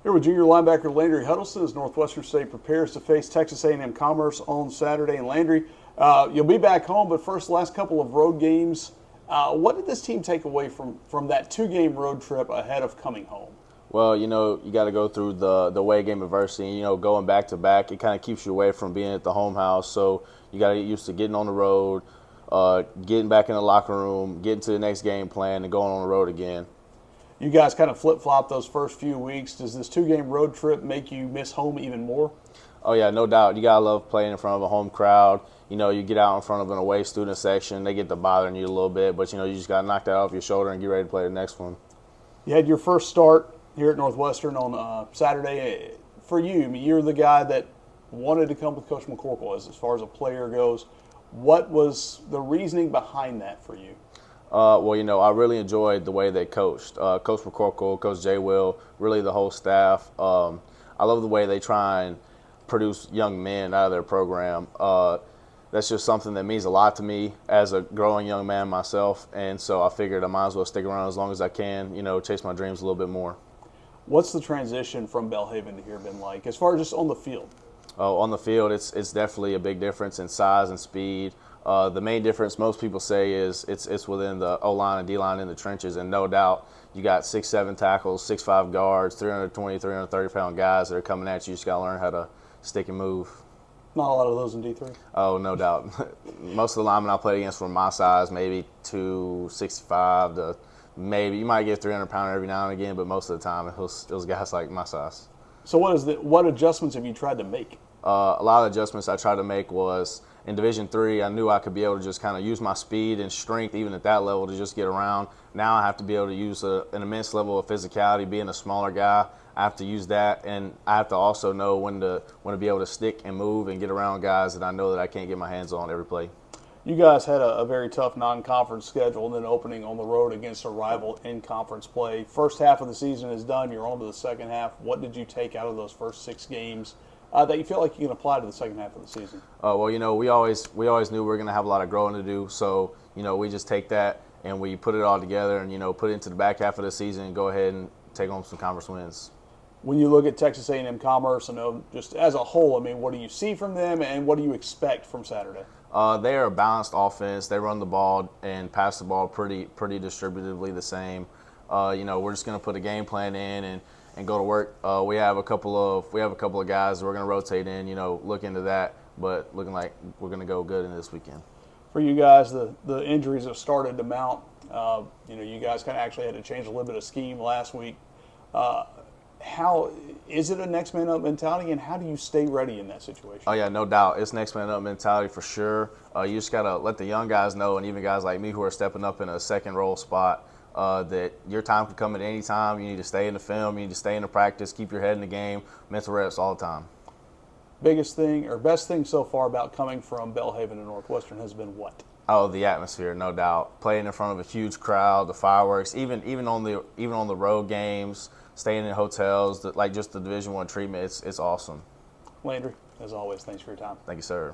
Here with junior linebacker Landry Huddleston as Northwestern State prepares to face Texas A&M Commerce on Saturday. And Landry, you'll be back home, but first, last couple of road games. What did this team take away from that two-game road trip ahead of coming home? Well, you got to go through the away game adversity. Going back to back, it kind of keeps you away from being at the home house. So you got to get used to getting on the road, getting back in the locker room, getting to the next game plan, and going on the road again. You guys kind of flip-flop those first few weeks. Does this two-game road trip make you miss home even more? Oh, yeah, no doubt. You got to love playing in front of a home crowd. You get out in front of an away student section. They get to bothering you a little bit, but, you just got to knock that off your shoulder and get ready to play the next one. You had your first start here at Northwestern on Saturday. For you, I mean, you're the guy that wanted to come with Coach McCorkle as far as a player goes. What was the reasoning behind that for you? I really enjoyed the way they coached. Coach McCorkle, Coach J. Will, really the whole staff. I love the way they try and produce young men out of their program. That's just something that means a lot to me as a growing young man myself, and so I figured I might as well stick around as long as I can, chase my dreams a little bit more. What's the transition from Belhaven to here been like, as far as just on the field? Oh, on the field, it's definitely a big difference in size and speed. The main difference most people say is it's within the O-line and D-line in the trenches, and no doubt you got 6'7" tackles, 6'5" guards, 320, 330-pound guys that are coming at you. You just got to learn how to stick and move. Not a lot of those in D3. Oh, no doubt. Most of the linemen I played against were my size, maybe 265 to maybe. You might get 300-pounder every now and again, but most of the time it was guys like my size. So what adjustments have you tried to make? A lot of adjustments I tried to make was in Division III, I knew I could be able to just kind of use my speed and strength even at that level to just get around. Now I have to be able to use an immense level of physicality. Being a smaller guy, I have to use that, and I have to also know when to be able to stick and move and get around guys that I know that I can't get my hands on every play. You guys had a very tough non-conference schedule and then opening on the road against a rival in conference play. First half of the season is done. You're on to the second half. What did you take out of those first 6 games that you feel like you can apply to the second half of the season? We always knew we were going to have a lot of growing to do. So, we just take that and we put it all together and, put it into the back half of the season and go ahead and take home some conference wins. When you look at Texas A&M Commerce, just as a whole, what do you see from them and what do you expect from Saturday? They are a balanced offense. They run the ball and pass the ball pretty distributively the same. We're just going to put a game plan in and go to work. We have a couple of guys that we're going to rotate in. Look into that, but looking like we're going to go good in this weekend. For you guys, the injuries have started to mount. You guys kind of actually had to change a little bit of scheme last week. How is it a next man up mentality, and how do you stay ready in that situation? Oh yeah, no doubt. It's next man up mentality for sure. You just gotta let the young guys know, and even guys like me who are stepping up in a second role spot, that your time can come at any time. You need to stay in the film. You need to stay in the practice. Keep your head in the game. Mental reps all the time. Biggest thing or best thing so far about coming from Belhaven to Northwestern has been what? Oh, the atmosphere, no doubt. Playing in front of a huge crowd, the fireworks, even on the road games, staying in hotels, like just the Division I treatment, it's awesome. Landry, as always, thanks for your time. Thank you, sir.